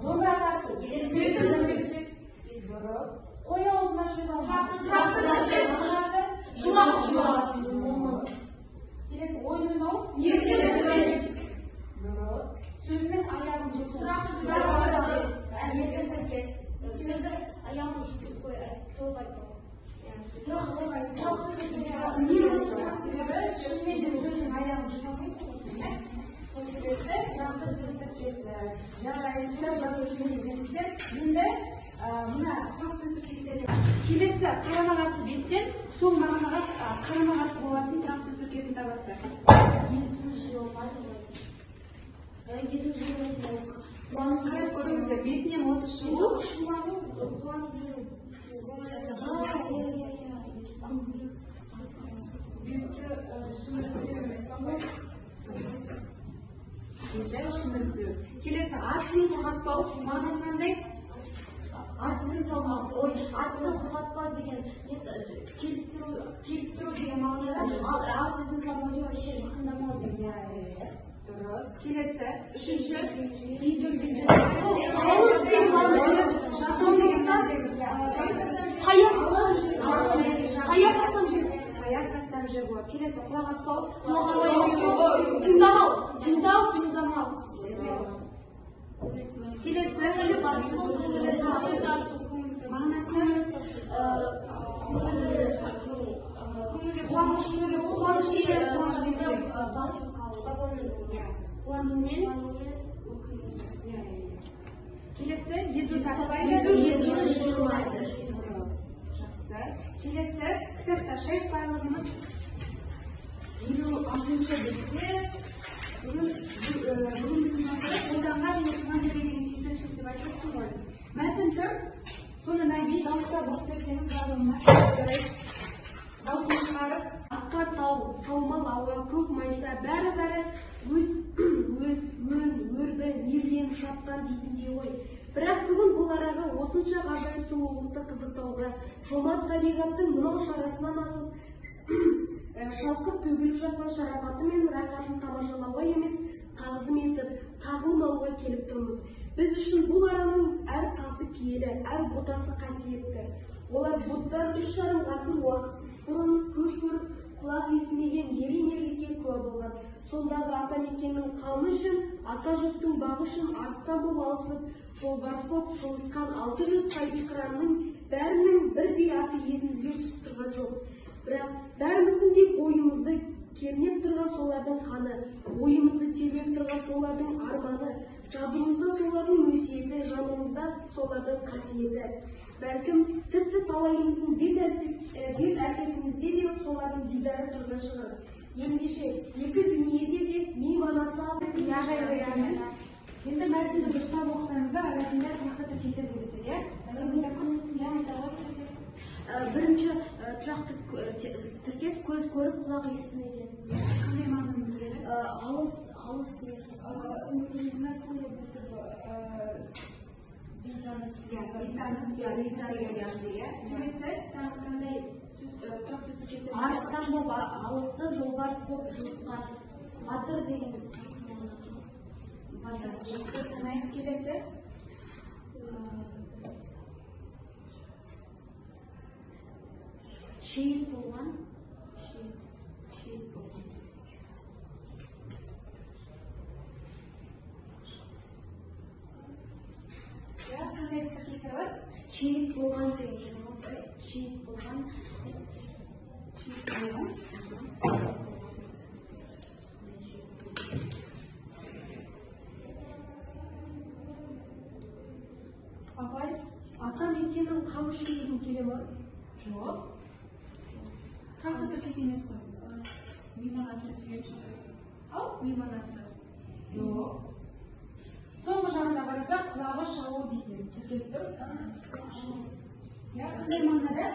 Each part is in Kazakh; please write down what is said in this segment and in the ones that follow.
Dobra tарту. Дұрыс. Қой аузына шөп келесі ойын ойнау. Дұрыс. Сөздің аяғын жұту. Сөздің аяғын жұту қой. Шынымен де сөздің аяғын жұта алмайсың ғой. Сол себепті тұрақты сөз тіркесі жасайсыздар, жақсы үйренесіздер. Енді мына тұрақты сөз тіркестері келесі қарама-қарсы беттен сол мағынаға қарама-қарсы болатын тұрақты сөз тіркесін табасыздар. Қарап көріңіздер, бетінен оты шығу. Қуанып жүру. Келесі атсын құрғатпау мағынасы қандай? Атсын салмау, атсын құрғатпау деген келіп тұру деген мағынада, атсын салмау деп вообще жақындамау деген. Дұрыс. Келесі үшінші аяқ тастам жер болады. Келесі құлақ аспау. Тыңдамау. Келесі мағынасы қуанумен. Келесі езу тартпайды. Жақсы. Келесі кітапта шайып барлығымыз 56-шы бетте бүгін біздің отанға және туған жерге деген сүйіспеншілік деп айтып тұрмын ғой. Мәтін тұр, соны Наби дауыстап оқып берсеңіз барлығына дауысын шығарып. Асқар тау, саумал ауа, көк майса, бәрі өз, өн, өрбі, мерлен, шапқан дейтіндей ғой. Бірақ бүгін бұл араға осынша ғажайып сұлулықты қызықтауға, жомарт табиғаттың мынау шарасынан асып, шалқып төгіліп жатқан шарапаты мен рақатын тамашалауға емес, тағзым етіп, тағылмауға келіп тұрмыз. Біз үшін бұл араның әр тасы киелі, әр бұтасы қасиетті. Олар бұттан 3,5 ғасыр уақыт бұрын көз көріп, құлақ естімеген ерен ерлікке куә болған. Сондағы атамекеннің қамы үшін, ата жұрттың бағы үшін арыстан боп алысып, жолбарыс боп жолысқан 600 сайбиқыранның бәрінің бірдей аты есімізге түсіп тұрған жоқ. Бірақ бәріміздің де бойымызды кернеп тұрған солардың қаны, ойымызды тербеп тұрған солардың арманы, жадымызда солардың өсиеті, жанымызда солардың қасиеті. Бәлкім тіпті талайымыздың бет әлпетімізде де солардың дидары тұрған шығар. Ендеше екі дүниеде де мейманасы азып жайлы яғни. Енді мәтінді дұрыстап оқысаңыздар, арасында тұрақты тіркестер кездеседі, иә? Бірінші тұрақты тіркес көз көріп, құлақ естімеген. Қандай мағынаны білдіреді? Алыс деген. Бейтаныс, келесі қандай тұрақты тіркестер? Арыстан боп алысып, жолбарыс боп жосқан. Батыр деген. Батыр. Санайық. Келесі шейіт болған. қандай тіркестер бар? Шейіт болған деген. Шейіт болған. Апай, Атамекеннің қамы үшін деген келе ма? жоқ. Тұрақты тіркес емес қой. Мейманасы түйет. Ал, мейманасы. Жоқ. Соңғы жағына қарасақ, құлағы шалу дейтін тіркес тұр. Қандай мағынада?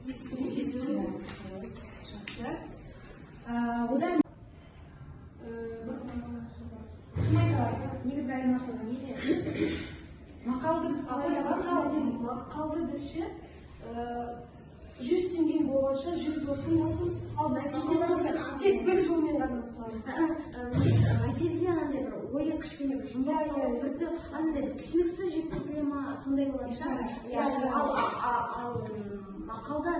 Есту. Жақсы. Одан негізгі айырмашылығы неде? Мақалды біз қалай табамыз? Мақалды біз ше 100 теңгең болғанша 100 досың болсын, ал мәтелден тек бір жолмен ғана мысалы мәтелде анандай бір ойы кішкене бір жұмбақ бірді андай түсініксіз жеткізіле ма сондай болады ал мақалда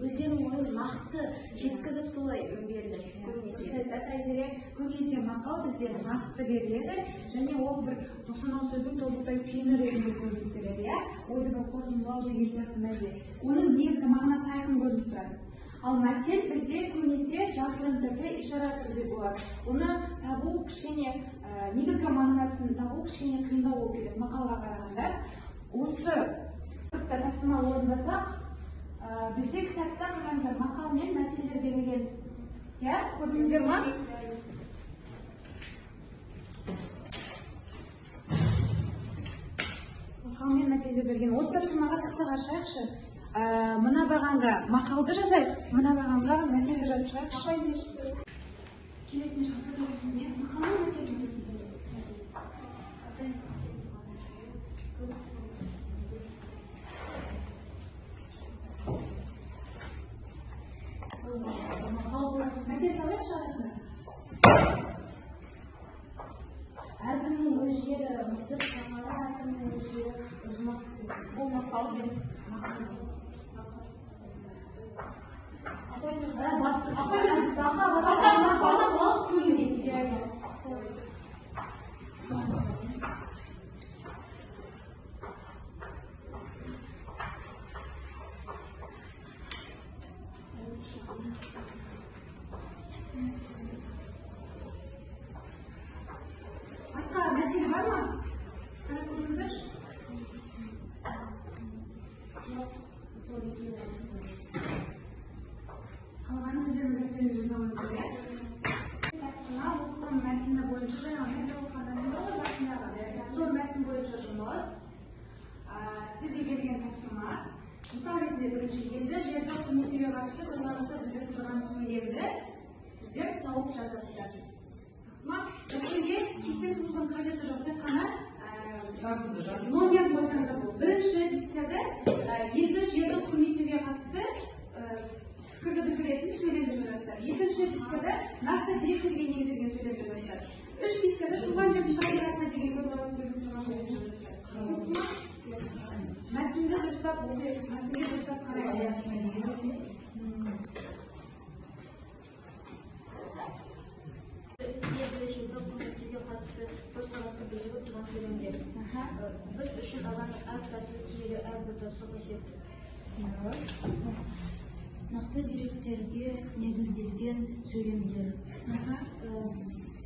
өздерінің ойын нақты жеткізіп солай беріледі көбінесе. Айзере, көбінесе мақал бізде нақты беріледі және ол бір 96 сөздің тобықтай түйіні ретінде көрсетіледі, иә? Ойды бір қорытындылау деген сияқты мәзе. Оның негізгі мағынасы айқын көрініп тұрады. Ал мәтел бізде көбінесе жазылған түрде, ишара түрде болады. Оны табу кішкене негізгі мағынасын табу кішкене қиындау болып кетеді мақалға қарағанда. Осы тапсырма орындасақ, бізде кітапта қараңыздар мақал мен мәтелдер берілген. Я? Көрдіңіздер ма? Мақал мен мәтелдер берген. Осы тапсырмаға тақтаға шығайықшы. Мына бағанға мақалды жазайық, мына бағанға мәтелді жазып шығайықшы. Келесіне жазып көрсін, не? Мақал мен мәтелді көрсін. Мәтел қалай шығарасың? Әркімнің өз жері мысыр шағалы, әркімнің өз жері ұжмақ. Бұл мақал мен мақал. Басқа мәтел бар ма? Қарап көріңіздерші. Қалғанын өздеріңіз дәптеріңізге жазамыз, иә? Тапсырма оқылым мәтіні бойынша жаңағы мен оқығаннан кейін ғой басындағы. Сол мәтін бойынша жұмыс. Сізге берген тапсырма. Мысал ретінде бірінші елді жерді құрметуге қатысты көзқарасты білдіріп тұрған сөйлемді сіздер тауып жазасыздар. Тапсырма кесте сызудың қажеті жоқ, тек қана номер қойсаңыздар болды. Бірінші дистерді елді жерді құрметуге қатысты пікірді білдіретін сөйлемді жазасыздар. Екінші дистерді нақты деректерге негізделген сөйлемді жазасыздар. Үш дистерді туған жердің табиғатына деген көзқарасын білдіріп тұрған сөйлемді жазасыздар. Мәтінді дұрыстап оқиық, мәтінді дұрыстап қарайық. Біз үшін алған әр тасы киелі әр бұтасы қасиетті. Нақты деректерге негізделген сөйлемдер.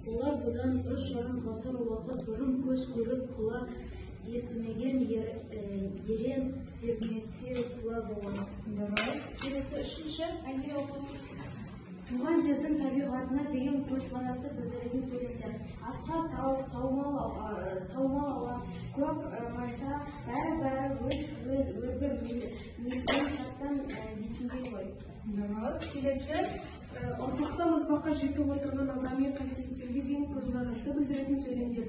Олар бұдан 3,5 ғасыр уақыт бұрын көз көріп құлақ естімеген ерен өрнекке куә болған. Келесі үшінші Айзере оқу. Туған жердің табиғатына деген көзқарасты білдіретін сөйлемдер. Асқар тау, саумал ауа, көк майса, бәрі өрбір мүйізден шаттан дейтіндей ғой. Келесі ұрпақтан ұрпаққа жетіп отырған адами қасиеттерге деген көзқарасты білдіретін сөйлемдер.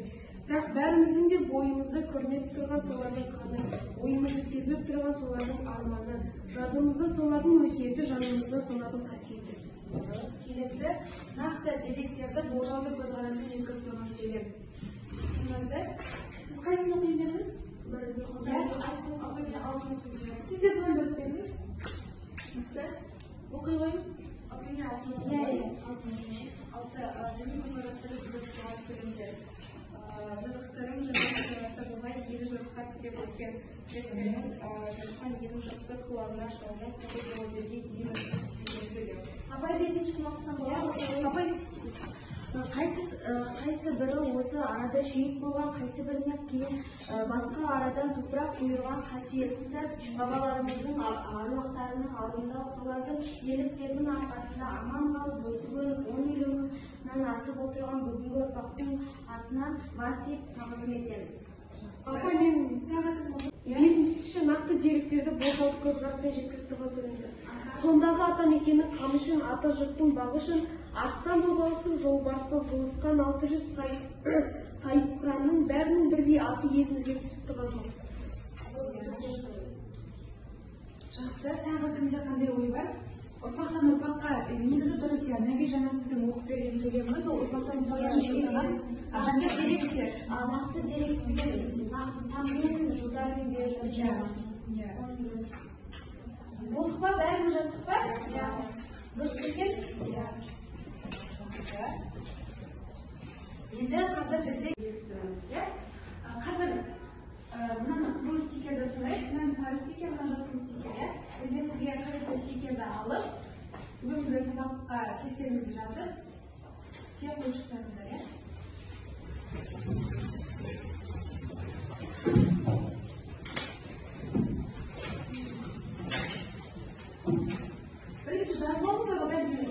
Бірақ бәріміздің де бойымызда көрініп тұрған солардың қаны, ойымызды тербеп тұрған солардың арманы, жадымызда солардың өсиеті, жанымызда солардың қасиеті. Келесі нақты деректерді болжалды көзқараспен жеткізіп тұрған сөйлем. Сіз қайсыны оқиын дедіңіз? Сіз де соны дұрыс дедіңіз? Оқи қойыңыз? Алты және көзқарастарды білдіріп тұрған сөйлемдер. Жырықтырым және көзқаратты болмай елі жұртқа тіреп өткен лекцияңыз жатқан ең жақсы құлағына шалған қабыл жауаберге дейміз деген сөйлем. Абай бесіншісін оқысам болады. Қайсы бірі осы арада шейіт болған, қайсы біріне кейін басқа арадан топырақ бұйырған қасиетті бабаларымыздың аруақтарының алдында солардың ерліктерінің арқасында аман қалып өсіп өніп 10 миллионнан асып отырған бүгінгі ұрпақтың атынан бас иіп тағзым етеміз. Апай, мен бесіншісі нақты деректерді болжалды көзқараспен жеткізіп тұрған сөйлемдер. Сондағы атамекеннің қамы үшін, ата жұрттың бағы үшін арыстан бабалысып жолбарыс боп жолысқан 600 сайыпқыранның бәрінің бірдей аты есімізге түсіп тұрған жоқ. Жақсы, тағы кімде қандай ой бар? ұрпақтан ұрпаққа негізі дұрыс иә. Наби жаңа сіздің оқып берген сөйлеміңіз ол ұрпақтан ұрпаққа жеткен нақты деректер. Нақты деректер, нақты санмен, жылдармен беріліп жазған. Болдық па? Бәріміз жаздық па? Иә. Дұрыс екен? Иә. Енді қазір бізде түсіреміз, иә? Қазір мынаны қызыл стикерді түсірейік, мынаны сары стикер, мынаны жасыл стикер, иә? Өздеріңізге қажетті стикерді алып, бүгінгі сабаққа текстеріңізді жазып, түске қойып шықсаңыздар, иә? Бірінші жазып алыңыздар, одан кейін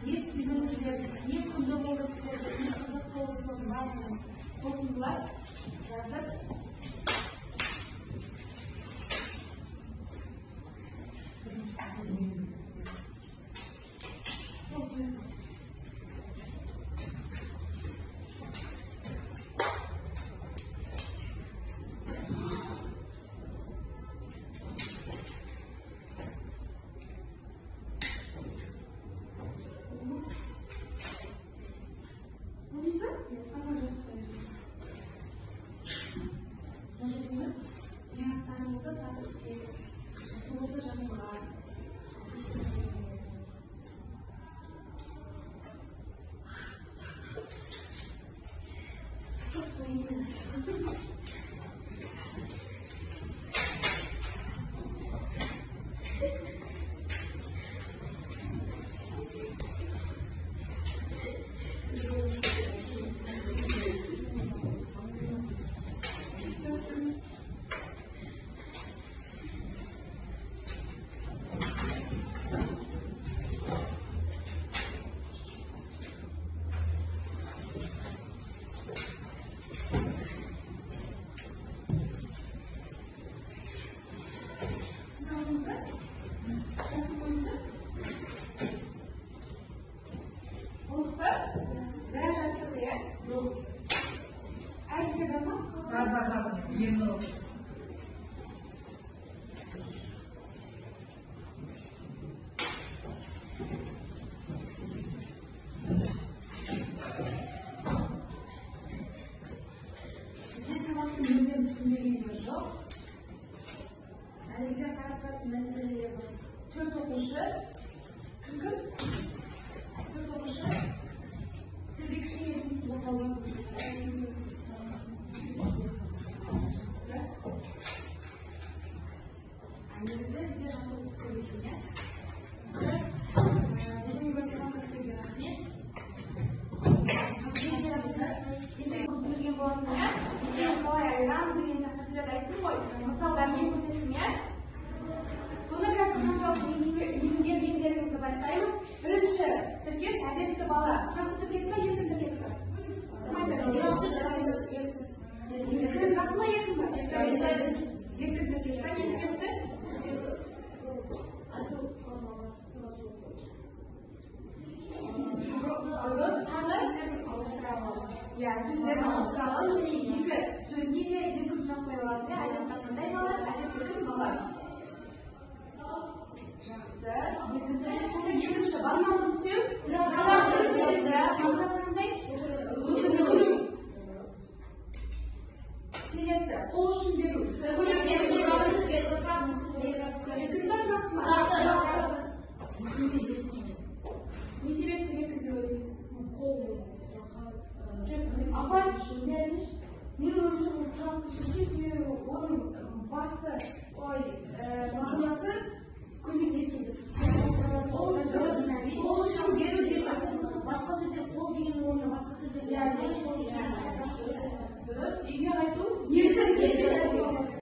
не түсіндіңіздер, не құнды болды сіздерді, не қызық болды соның барлығын қорытындылап жазып түсінбегендер жоқ. Әлде қарастыратын мәселелер бар. Төрт оқушы. Кім? Төрт оқушы. Сізге кішкене түсінсіз оталған. Негізі бізде жасыл түс көп екен, иә? Бүгінгі сабаққа сізге рахмет. Енді көрсетілген болатын, иә? Қалай айырамыз деген сияқты мәселелерді айттым ғой. Мысалдармен көрсеттім, иә? Сонда қазір қаншалықты еңбектеріңізді байқаймыз. Бірінші тіркес әдетті бала. Тұрақты тіркес па, еркін тіркес па? Еркін ма, еркін ба? Еркін тіркес па, не себепті? Сөздерін ауыстыра аламыз және екі сөзге де еркін сұрақ қоя аламыз. Әдетті қандай бала, әдетті кім бала? Жақсы. Екінші бармауын істеу. Тұрақты тіркес. Қандай? Өтіру. Келесі. Қол ұшын беру. Еркін ба, тұрақты ма? Не себепті еркін деп ойлайсыз? Қол беру. Апай, мен ойымша тұрақты тіркес, оның басты мағынасы көмектесуді. Қол ұшын беру деп айтатын басқа сөздер қол деген орнына басқа сөздер дұрыс. Үйге қайту